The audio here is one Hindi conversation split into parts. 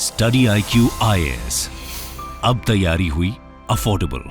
स्टडी IQ IAS, अब तैयारी हुई अफोर्डेबल।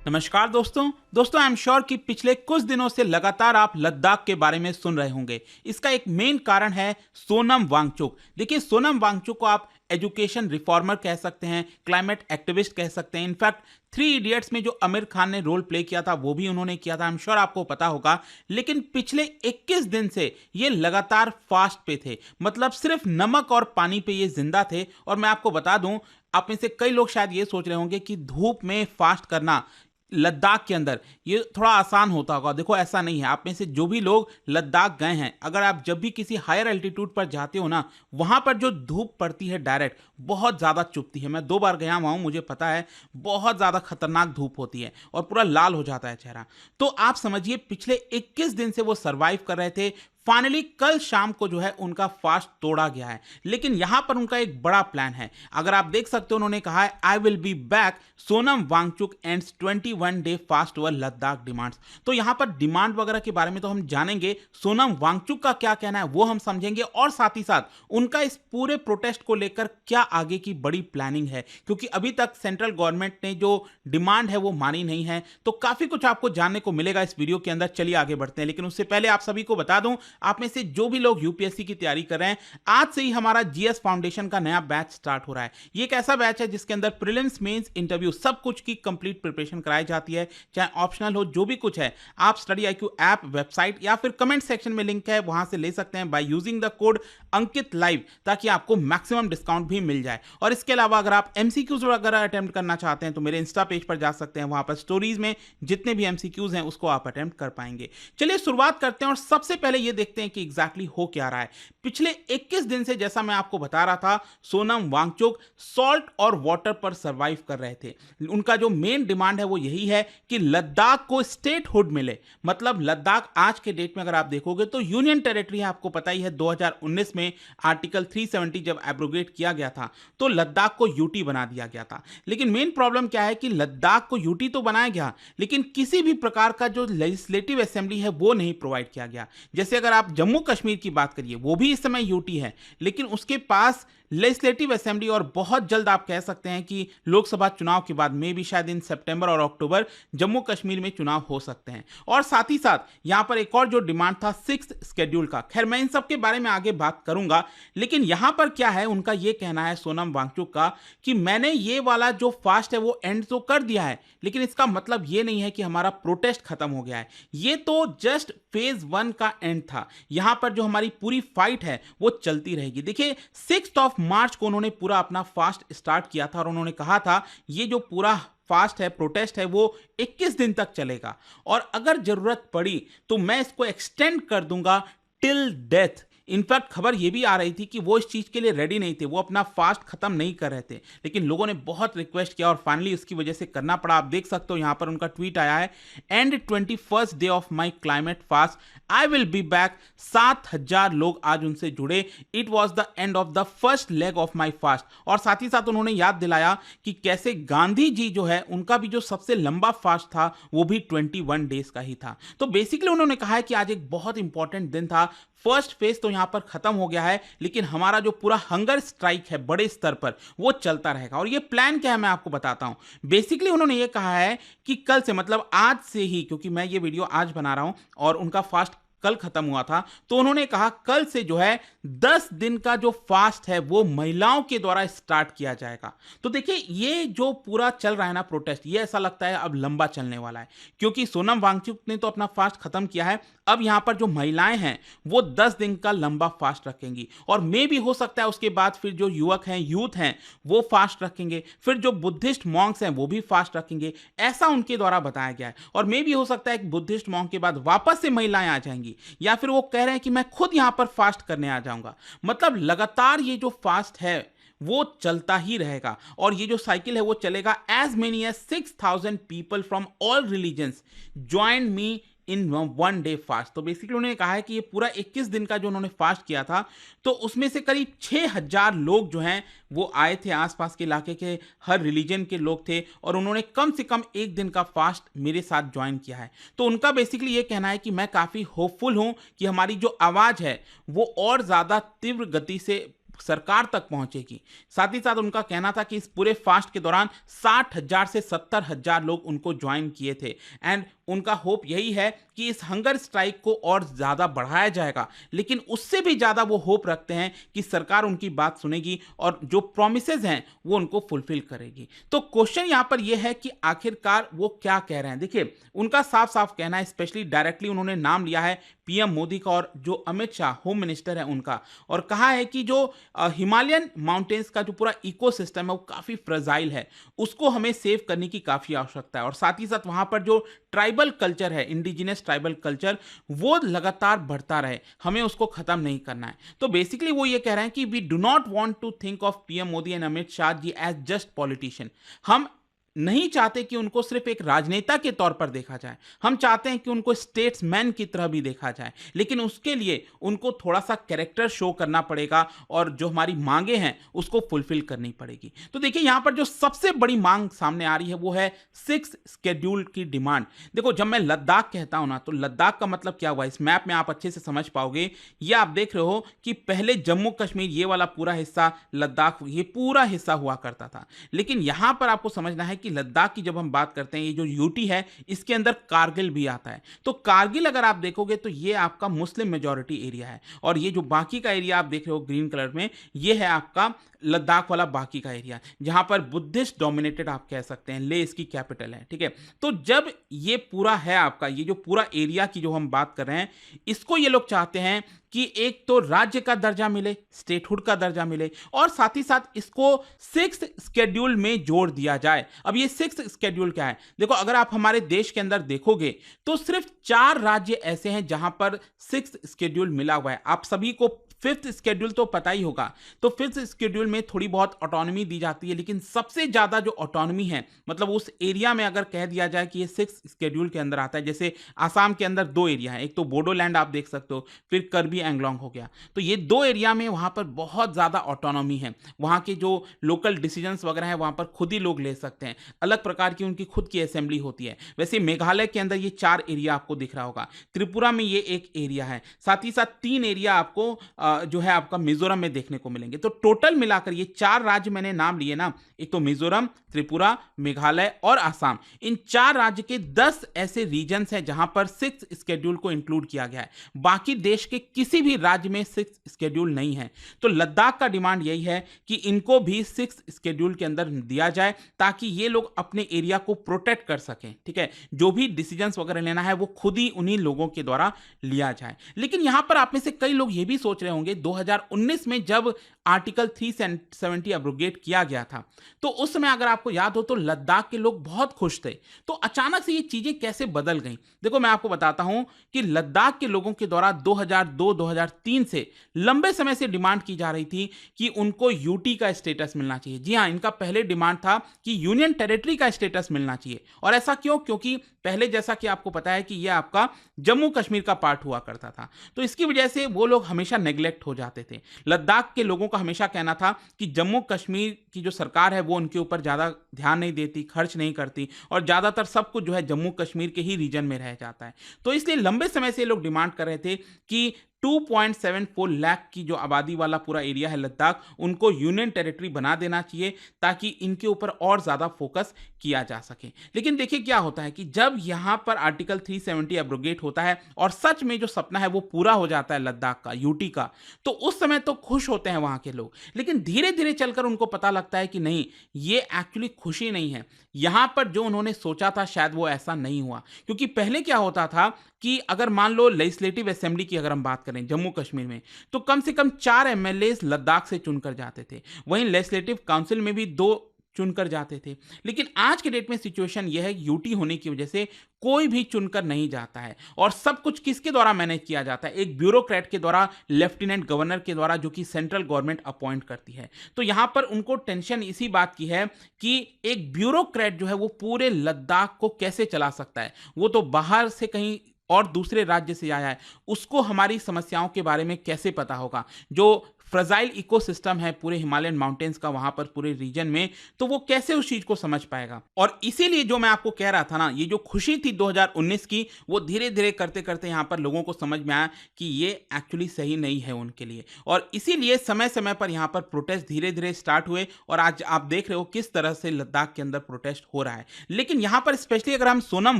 नमस्कार दोस्तों आई एम श्योर कि पिछले कुछ दिनों से लगातार आप लद्दाख के बारे में सुन रहे होंगे। इसका एक मेन कारण है सोनम वांगचुक। देखिए, सोनम वांगचुक को आप एजुकेशन रिफॉर्मर कह सकते हैं, क्लाइमेट एक्टिविस्ट कह सकते हैं। इनफैक्ट 3 इडियट्स में जो आमिर खान ने रोल प्ले किया था वो भी उन्होंने किया था, आई एम श्योर आपको पता होगा। लेकिन पिछले 21 दिन से ये लगातार फास्ट पे थे, मतलब सिर्फ नमक और पानी पे ये जिंदा थे। और मैं आपको बता दूं, आप में से कई लोग शायद ये सोच रहे होंगे कि धूप में फास्ट करना लद्दाख के अंदर ये थोड़ा आसान होता होगा। देखो, ऐसा नहीं है। आप में से जो भी लोग लद्दाख गए हैं, अगर आप जब भी किसी हायर एल्टीट्यूड पर जाते हो ना, वहां पर जो धूप पड़ती है डायरेक्ट, बहुत ज्यादा चुभती है। मैं 2 बार गया हुआ हूं, मुझे पता है, बहुत ज्यादा खतरनाक धूप होती है और पूरा लाल हो जाता है चेहरा। तो आप समझिए, पिछले 21 दिन से वो सरवाइव कर रहे थे। फाइनली कल शाम को जो है उनका फास्ट तोड़ा गया है। लेकिन यहां पर उनका एक बड़ा प्लान है। अगर आप देख सकते हो, उन्होंने कहा है I will be back, Sonam Wangchuk ends 21 day fast over Ladakh demands. तो यहां पर डिमांड वगैरह के बारे में तो हम जानेंगे, सोनम वांगचुक का क्या कहना है वो हम समझेंगे, और साथ ही साथ उनका इस पूरे प्रोटेस्ट को लेकर क्या आगे की बड़ी प्लानिंग है, क्योंकि अभी तक सेंट्रल गवर्नमेंट ने जो डिमांड है वो मानी नहीं है। तो काफी कुछ आपको जानने को मिलेगा इस वीडियो के अंदर। चलिए आगे बढ़ते हैं, लेकिन उससे पहले आप सभी को बता दूं, आप में से जो भी लोग यूपीएससी की तैयारी कर रहे हैं, आज से ही हमारा जीएस फाउंडेशन का नया बैच स्टार्ट हो रहा है। ये एक ऐसा बैच है जिसके अंदर प्रीलिम्स, मेंस, इंटरव्यू सब कुछ की कंप्लीट प्रिपरेशन कराई जाती है, चाहे ऑप्शनल हो, जो भी कुछ है। आप स्टडी IQ ऐप, वेबसाइट या फिर कमेंट सेक्शन में लिंक है, वहां से ले सकते हैं by using the code Ankit live, ताकि आपको मैक्सिमम डिस्काउंट भी मिल जाए। और इसके अलावा अगर आप एमसीक्यूज वगैरह अटेम्प्ट करना चाहते हैं तो मेरे इंस्टा पेज पर जा सकते हैं, वहां पर स्टोरीज में जितने भी एमसीक्यूज हैं उसको आप अटेम्प्ट कर पाएंगे। चलिए शुरुआत करते हैं और सबसे पहले ये देखते हैं कि एग्जैक्टली हो क्या रहा है। पिछले 21 दिन से, जैसा मैं आपको बता रहा था, सोनम वांगचुक सॉल्ट और वाटर पर सरवाइव कर रहे थे। उनका जो मेन डिमांड है वो यही है कि लद्दाख को स्टेटहुड मिले। मतलब लद्दाख आज के डेट में अगर आप देखोगे तो यूनियन टेरिटरी है, आपको पता ही है। 2019 में आर्टिकल 370 जब एब्रोगेट किया गया था तो लद्दाख को यूटी बना दिया गया था। लेकिन मेन प्रॉब्लम क्या है कि लद्दाख को यूटी तो बनाया गया, लेकिन किसी भी प्रकार का जो लेजिस्लेटिव असेंबली है वो नहीं प्रोवाइड किया गया। जैसे अगर आप जम्मू कश्मीर की बात करिए, वो भी इस समय यूटी है, लेकिन उसके पास लेजिस्लेटिव असेंबली, और बहुत जल्द आप कह सकते हैं कि लोकसभा चुनाव के बाद में भी शायद इन सितंबर और अक्टूबर जम्मू कश्मीर में चुनाव हो सकते हैं। और साथ ही साथ यहां पर एक और जो डिमांड था 6th शेड्यूल का, खैर मैं इन सब के बारे में आगे बात करूंगा। लेकिन यहां पर क्या है, उनका यह कहना है सोनम वांगचुक का कि मैंने ये वाला जो फास्ट है वो एंड तो कर दिया है, लेकिन इसका मतलब ये नहीं है कि हमारा प्रोटेस्ट खत्म हो गया है। ये तो जस्ट फेज 1 का एंड था। यहां पर जो हमारी पूरी फाइट है वो चलती रहेगी। देखिए, 6 मार्च को उन्होंने पूरा अपना फास्ट स्टार्ट किया था और उन्होंने कहा था ये जो पूरा फास्ट है, प्रोटेस्ट है, वो 21 दिन तक चलेगा, और अगर जरूरत पड़ी तो मैं इसको एक्सटेंड कर दूंगा टिल डेथ। इनफैक्ट खबर यह भी आ रही थी कि वो इस चीज के लिए रेडी नहीं थे, वो अपना फास्ट खत्म नहीं कर रहे थे, लेकिन लोगों ने बहुत रिक्वेस्ट किया और फाइनली उसकी वजह से करना पड़ा। आप देख सकते हो यहां पर उनका ट्वीट आया है, and 21st day of my climate fast, I will be back. 7000 लोग आज उनसे जुड़े। It was the end of the first leg of my fast. और साथ ही साथ उन्होंने याद दिलाया कि कैसे गांधी जी जो है उनका भी जो सबसे लंबा फास्ट था वो भी 21 डेज का ही था। तो बेसिकली उन्होंने कहा है कि आज एक बहुत इंपॉर्टेंट दिन था। फर्स्ट फेज तो यहां पर खत्म हो गया है, लेकिन हमारा जो पूरा हंगर स्ट्राइक है बड़े स्तर पर वो चलता रहेगा। और ये प्लान क्या है मैं आपको बताता हूं। बेसिकली उन्होंने ये कहा है कि कल से, मतलब आज से ही, क्योंकि मैं ये वीडियो आज बना रहा हूं और उनका फास्ट कल खत्म हुआ था, तो उन्होंने कहा कल से जो है 10 दिन का जो फास्ट है वो महिलाओं के द्वारा स्टार्ट किया जाएगा। तो देखिए, ये जो पूरा चल रहा है ना प्रोटेस्ट, ये ऐसा लगता है अब लंबा चलने वाला है, क्योंकि सोनम वांगचुक ने तो अपना फास्ट खत्म किया है। अब यहां पर जो महिलाएं हैं वो 10 दिन का लंबा फास्ट रखेंगी, और मे भी हो सकता है उसके बाद फिर जो युवक हैं, यूथ हैं, वो फास्ट रखेंगे, फिर जो बुद्धिस्ट मॉन्क्स हैं वो भी फास्ट रखेंगे, ऐसा उनके द्वारा बताया गया है। और मे भी हो सकता है कि बुद्धिस्ट मॉन्क के बाद वापस से महिलाएं आ जाएंगी, या फिर वो कह रहे हैं कि मैं खुद यहां पर फास्ट करने आ जाऊंगा। मतलब लगातार ये जो फास्ट है वो चलता ही रहेगा, और ये जो साइकिल है वो चलेगा as many as 6000 people from all religions join me in 1 day fast. तो बेसिकली उन्होंने कहा है कि ये पूरा 21 दिन का जो उन्होंने फास्ट किया था, तो उसमें से करीब 6000 लोग जो हैं वो आए थे, आसपास के इलाके के हर रिलीजन के लोग थे, और उन्होंने कम से कम 1 दिन का फास्ट मेरे साथ ज्वाइन किया है। तो उनका बेसिकली ये कहना है कि मैं काफ़ी होपफुल हूँ कि हमारी जो आवाज़ है वो और ज़्यादा तीव्र गति से सरकार तक पहुंचेगी। साथ ही साथ उनका कहना था कि इस पूरे फास्ट के दौरान 60,000 से 70,000 लोग उनको ज्वाइन किए थे एंड उनका होप यही है कि इस हंगर स्ट्राइक को और ज़्यादा बढ़ाया जाएगा, लेकिन उससे भी ज़्यादा वो होप रखते हैं कि सरकार उनकी बात सुनेगी और जो प्रॉमिसेस हैं वो उनको फुलफिल करेगी। तो क्वेश्चन यहाँ पर ये है कि आखिरकार वो क्या कह रहे हैं। देखिए, उनका साफ साफ कहना है, स्पेशली डायरेक्टली उन्होंने नाम लिया है पीएम मोदी का और जो अमित शाह होम मिनिस्टर है उनका, और कहा है कि जो हिमालयन माउंटेन्स का जो पूरा इकोसिस्टम है वो काफ़ी फ्रेजाइल है, उसको हमें सेव करने की काफ़ी आवश्यकता है। और साथ ही साथ वहाँ पर जो ट्राइबल कल्चर है, इंडिजिनस ट्राइबल कल्चर, वो लगातार बढ़ता रहे, हमें उसको ख़त्म नहीं करना है। तो बेसिकली वो ये कह रहे हैं कि we do not want to think of PM Modi and Amit Shah ji as just politician. हम नहीं चाहते कि उनको सिर्फ एक राजनेता के तौर पर देखा जाए, हम चाहते हैं कि उनको स्टेट्समैन की तरह भी देखा जाए, लेकिन उसके लिए उनको थोड़ा सा कैरेक्टर शो करना पड़ेगा और जो हमारी मांगे हैं उसको फुलफिल करनी पड़ेगी। तो देखिए, यहाँ पर जो सबसे बड़ी मांग सामने आ रही है वो है 6 शेड्यूल की डिमांड। देखो, जब मैं लद्दाख कहता हूं ना, तो लद्दाख का मतलब क्या हुआ, इस मैप में आप अच्छे से समझ पाओगे। ये आप देख रहे हो कि पहले जम्मू कश्मीर, ये वाला पूरा हिस्सा लद्दाख, ये पूरा हिस्सा हुआ करता था, लेकिन यहां पर आपको समझना है कि लद्दाख की जब हम बात करते हैं, ये जो यूटी है, इसके अंदर कारगिल भी आता है। तो कारगिल अगर आप देखोगे तो ये आपका मुस्लिम मेजॉरिटी एरिया है, और ये जो बाकी का एरिया आप देख रहे हो ग्रीन कलर में, ये है आपका लद्दाख वाला बाकी का एरिया, जहां पर बुद्धिस्ट डोमिनेटेड आप कह सकते हैं, ले इसकी कैपिटल है, ठीक है। तो जब ये पूरा है आपका, ये जो पूरा एरिया की जो हम बात कर रहे हैं, इसको ये लोग चाहते हैं कि एक तो राज्य का दर्जा मिले, स्टेटहुड का दर्जा मिले, और साथ ही साथ इसको 6 शेड्यूल में जोड़ दिया जाए। अब ये 6 शेड्यूल क्या है, देखो, अगर आप हमारे देश के अंदर देखोगे तो सिर्फ 4 राज्य ऐसे हैं जहां पर 6 शेड्यूल मिला हुआ है। आप सभी को 5th शेड्यूल तो पता ही होगा, तो 5th शेड्यूल में थोड़ी बहुत ऑटोनॉमी दी जाती है, लेकिन सबसे ज्यादा जो ऑटोनॉमी है, मतलब उस एरिया में अगर कह दिया जाए कि ये 6th शेड्यूल के अंदर आता है, जैसे आसाम के अंदर 2 एरिया है, एक तो बोडोलैंड आप देख सकते हो, फिर करबी एंगलोंग हो गया। तो ये 2 एरिया में वहां पर बहुत ज्यादा ऑटोनॉमी है, वहां के जो लोकल डिसीजंस वगैरह है वहां पर खुद ही लोग ले सकते हैं, अलग प्रकार की उनकी खुद की असेंबली होती है। वैसे मेघालय के अंदर ये 4 एरिया आपको दिख रहा होगा, त्रिपुरा में ये एक एरिया है, साथ ही साथ 3 एरिया आपको जो है आपका मिजोरम में देखने को मिलेंगे। तो टोटल मिलाकर ये 4 राज्य मैंने नाम लिए ना, एक तो मिजोरम, त्रिपुरा, मेघालय और आसाम, इन 4 राज्य के 10 ऐसे रीजन्स हैं जहां पर 6 शेड्यूल को इंक्लूड किया गया है। बाकी देश के किसी भी राज्य में 6 शेड्यूल नहीं है। तो लद्दाख का डिमांड यही है कि इनको भी 6 शेड्यूल के अंदर दिया जाए, ताकि ये लोग अपने एरिया को प्रोटेक्ट कर सकें, ठीक है। जो भी डिसीजंस वगैरह लेना है वो खुद ही उन्हीं लोगों के द्वारा लिया जाए। लेकिन यहां पर आप में से कई लोग ये भी सोच रहे होंगे, 2019 में जब आर्टिकल 370 एब्रोगेट किया गया था, तो उस समय अगर आपको याद हो तो लद्दाख के लोग बहुत खुश थे। तो अचानक से ये चीजें कैसे बदल गईं? देखो, मैं आपको बताता हूं कि लद्दाख के लोगों के द्वारा 2002-2003 से लंबे समय से डिमांड की जा रही थी कि उनको यूटी का स्टेटस मिलना चाहिए। जी हां, इनका पहले डिमांड था कि यूनियन टेरिटरी का स्टेटस मिलना चाहिए। और ऐसा क्यों? क्योंकि पहले जैसा कि आपको पता है कि यह आपका जम्मू कश्मीर का पार्ट हुआ करता था, तो इसकी वजह से वो लोग हमेशा नेग्लेक्ट हो जाते थे। लद्दाख के लोगों का हमेशा कहना था कि जम्मू कश्मीर की जो सरकार है वो उनके ऊपर ज़्यादा ध्यान नहीं देती, खर्च नहीं करती, और ज़्यादातर सब कुछ जो है जम्मू कश्मीर के ही रीजन में रह जाता है। तो इसलिए लंबे समय से लोग डिमांड कर रहे थे कि 2.74 लाख की जो आबादी वाला पूरा एरिया है लद्दाख, उनको यूनियन टेरिटरी बना देना चाहिए, ताकि इनके ऊपर और ज़्यादा फोकस किया जा सके। लेकिन देखिए क्या होता है कि जब यहाँ पर आर्टिकल 370 एब्रोगेट होता है और सच में जो सपना है वो पूरा हो जाता है लद्दाख का, यूटी का, तो उस समय तो खुश होते हैं वहाँ के लोग, लेकिन धीरे धीरे चलकर उनको पता लगता है कि नहीं, ये एक्चुअली खुशी नहीं है। यहाँ पर जो उन्होंने सोचा था शायद वो ऐसा नहीं हुआ। क्योंकि पहले क्या होता था कि अगर मान लो लेजिस्लेटिव असेंबली की अगर हम बात करें जम्मू कश्मीर में, तो कम से कम 4 एमएलए लद्दाख से चुनकर जाते थे। वहीं लेजिस्लेटिव काउंसिल में भी 2 चुनकर जाते थे। लेकिन आज के डेट में सिचुएशन यह है, यूटी होने की वजह से कोई भी चुनकर नहीं जाता है, और सब कुछ किसके द्वारा मैनेज किया जाता है? एक ब्यूरोक्रेट के द्वारा, लेफ्टिनेंट गवर्नर के द्वारा, जो कि सेंट्रल गवर्नमेंट अपॉइंट करती है। तो यहां पर उनको टेंशन इसी बात की है कि एक ब्यूरोक्रेट जो है वो पूरे लद्दाख को कैसे चला सकता है। वो तो बाहर से कहीं और दूसरे राज्य से आया है, उसको हमारी समस्याओं के बारे में कैसे पता होगा? जो फ्रजाइल इकोसिस्टम है पूरे हिमालयन माउंटेन्स का वहां पर पूरे रीजन में, तो वो कैसे उस चीज को समझ पाएगा। और इसीलिए जो मैं आपको कह रहा था ना, ये जो खुशी थी 2019 की, वो धीरे धीरे करते करते यहाँ पर लोगों को समझ में आया कि ये एक्चुअली सही नहीं है उनके लिए, और इसीलिए समय समय पर यहाँ पर प्रोटेस्ट धीरे धीरे स्टार्ट हुए, और आज आप देख रहे हो किस तरह से लद्दाख के अंदर प्रोटेस्ट हो रहा है। लेकिन यहाँ पर स्पेशली अगर हम सोनम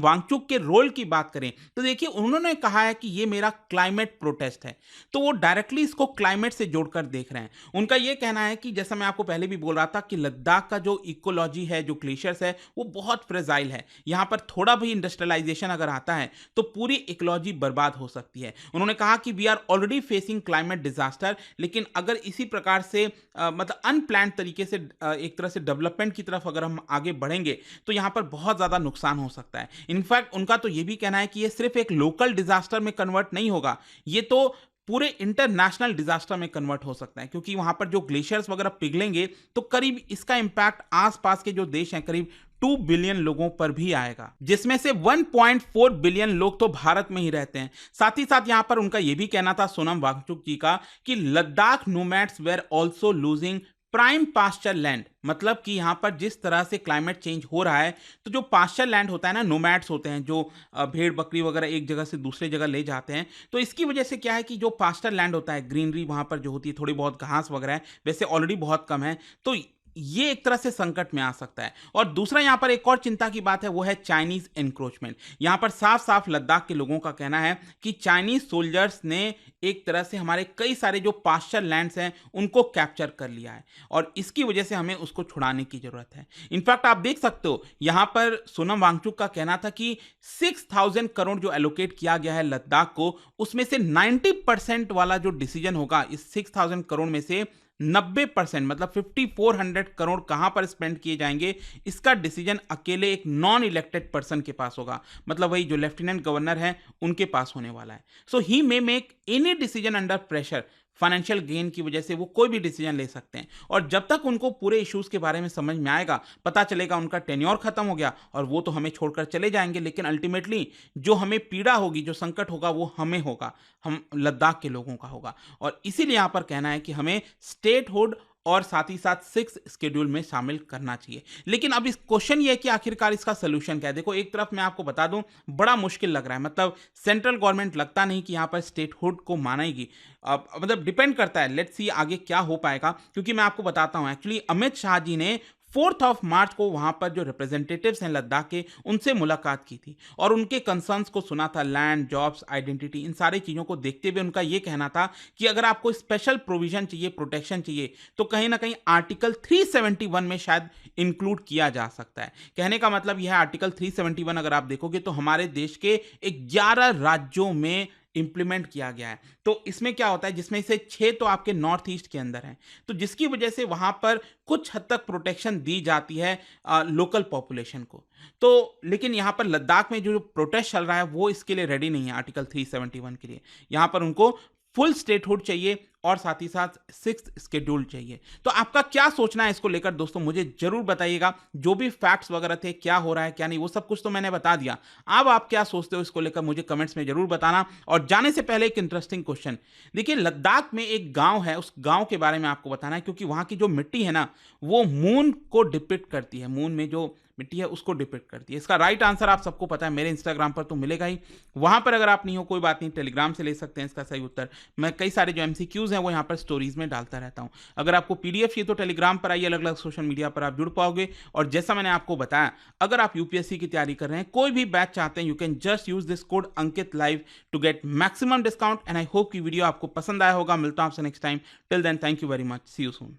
वांगचुक के रोल की बात करें तो देखिए, उन्होंने कहा है कि ये मेरा क्लाइमेट प्रोटेस्ट है, तो वो डायरेक्टली इसको क्लाइमेट से जोड़कर देख रहे हैं। उनका ये कहना है कि जैसा मैं आपको पहले भी बोल रहा था कि लद्दाख का जो इकोलॉजी है, जो ग्लेशियर्स है, वो बहुत फ्रेजाइल है। यहाँ पर थोड़ा भी इंडस्ट्रियलाइजेशन अगर आता है तो पूरी इकोलॉजी बर्बाद हो सकती है। उन्होंने कहा कि we are already facing climate disaster, लेकिन अगर इसी प्रकार से मतलब अनप्लान तरीके से एक तरह से डेवलपमेंट की तरफ अगर हम आगे बढ़ेंगे तो यहाँ पर बहुत ज्यादा नुकसान हो सकता है। इनफैक्ट उनका तो ये भी कहना है कि ये सिर्फ एक लोकल डिजास्टर में कन्वर्ट नहीं होगा, ये तो पूरे इंटरनेशनल डिजास्टर में कन्वर्ट हो सकता है, क्योंकि वहां पर जो ग्लेशियर्स वगैरह पिघलेंगे तो करीब इसका इंपैक्ट आसपास के जो देश हैं, करीब 2 बिलियन लोगों पर भी आएगा, जिसमें से 1.4 बिलियन लोग तो भारत में ही रहते हैं। साथ ही साथ यहां पर उनका यह भी कहना था सोनम वांगचुक जी का कि Ladakh nomads were also losing prime pasture land, मतलब कि यहाँ पर जिस तरह से क्लाइमेट चेंज हो रहा है तो जो पास्चर लैंड होता है ना, नोमैड्स होते हैं जो भेड़ बकरी वगैरह एक जगह से दूसरे जगह ले जाते हैं, तो इसकी वजह से क्या है कि जो पास्चर लैंड होता है, ग्रीनरी वहाँ पर जो होती है, थोड़ी बहुत घास वगैरह है, वैसे ऑलरेडी बहुत कम है, तो ये एक तरह से संकट में आ सकता है। और दूसरा यहाँ पर एक और चिंता की बात है, वो है चाइनीज एनक्रोचमेंट। यहाँ पर साफ साफ लद्दाख के लोगों का कहना है कि चाइनीज सोल्जर्स ने एक तरह से हमारे कई सारे जो पास्चर लैंड्स हैं उनको कैप्चर कर लिया है, और इसकी वजह से हमें उसको छुड़ाने की जरूरत है। इनफैक्ट आप देख सकते हो यहाँ पर सोनम वांगचुक का कहना था कि 6000 करोड़ जो एलोकेट किया गया है लद्दाख को, उसमें से 90% वाला जो डिसीजन होगा, इस 6000 करोड़ में से 90% मतलब 5400 करोड़ कहां पर स्पेंड किए जाएंगे, इसका डिसीजन अकेले एक नॉन इलेक्टेड पर्सन के पास होगा, मतलब वही जो लेफ्टिनेंट गवर्नर है उनके पास होने वाला है। So he may make any decision under pressure, financial gain की वजह से वो कोई भी डिसीजन ले सकते हैं, और जब तक उनको पूरे इश्यूज के बारे में समझ में आएगा, पता चलेगा उनका टेन्योर खत्म हो गया और वो तो हमें छोड़कर चले जाएंगे, लेकिन अल्टीमेटली जो हमें पीड़ा होगी, जो संकट होगा, वो हमें होगा, हम लद्दाख के लोगों का होगा। और इसीलिए यहां पर कहना है कि हमें स्टेटहुड और साथ ही साथ 6 शेड्यूल में शामिल करना चाहिए। लेकिन अब इस क्वेश्चन ये है कि आखिरकार इसका सोल्यूशन क्या है। देखो, एक तरफ मैं आपको बता दूं, बड़ा मुश्किल लग रहा है, मतलब सेंट्रल गवर्नमेंट लगता नहीं कि यहां पर स्टेटहुड को मानेगी। अब मतलब डिपेंड करता है, लेट्स सी आगे क्या हो पाएगा, क्योंकि मैं आपको बताता हूं, एक्चुअली अमित शाह जी ने 4 मार्च को वहां पर जो रिप्रेजेंटेटिव्स हैं लद्दाख के, उनसे मुलाकात की थी और उनके कंसर्न्स को सुना था, लैंड, जॉब्स, आइडेंटिटी, इन सारी चीजों को देखते हुए उनका यह कहना था कि अगर आपको स्पेशल प्रोविजन चाहिए, प्रोटेक्शन चाहिए, तो कहीं ना कहीं आर्टिकल 371 में शायद इंक्लूड किया जा सकता है। कहने का मतलब यह है, आर्टिकल 371 अगर आप देखोगे तो हमारे देश के 11 राज्यों में इंप्लीमेंट किया गया है। तो इसमें क्या होता है, जिसमें से 6 तो आपके नॉर्थ ईस्ट के अंदर हैं, तो जिसकी वजह से वहां पर कुछ हद तक प्रोटेक्शन दी जाती है लोकल पॉपुलेशन को। तो लेकिन यहां पर लद्दाख में जो प्रोटेस्ट चल रहा है वो इसके लिए रेडी नहीं है, आर्टिकल 371 के लिए। यहां पर उनको फुल स्टेटहुड चाहिए और साथ ही साथ 6th शेड्यूल चाहिए। तो आपका क्या सोचना है इसको लेकर दोस्तों, मुझे जरूर बताइएगा। जो भी फैक्ट्स वगैरह थे, क्या हो रहा है क्या नहीं, वो सब कुछ तो मैंने बता दिया। अब आप क्या सोचते हो इसको लेकर, मुझे कमेंट्स में जरूर बताना। और जाने से पहले एक इंटरेस्टिंग क्वेश्चन, देखिए लद्दाख में एक गांव है, उस गांव के बारे में आपको बताना है, क्योंकि वहां की जो मिट्टी है ना, वो मून को डिपिक्ट करती है, मून में जो मिट्टी है उसको डिपिक्ट करती है। इसका राइट आंसर आप सबको पता है, मेरे इंस्टाग्राम पर तो मिलेगा ही, वहां पर अगर आप नहीं हो कोई बात नहीं, टेलीग्राम से ले सकते हैं इसका सही उत्तर। मैं कई सारे जो MCQs हैं वो यहाँ पर स्टोरीज में डालता रहता हूँ। अगर आपको PDF चाहिए तो टेलीग्राम पर आइए, अलग अलग सोशल मीडिया पर आप जुड़ पाओगे। और जैसा मैंने आपको बताया, अगर आप UPSC की तैयारी कर रहे हैं, कोई भी बैच चाहते हैं, you can just use this code Ankit live to get maximum discount. And I hope कि वीडियो आपको पसंद आया होगा। मिलता हूं आपसे next time. Till then, thank you very much, see you soon.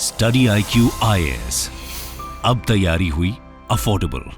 Study IQ IAS, अब तैयारी हुई अफोर्डेबल।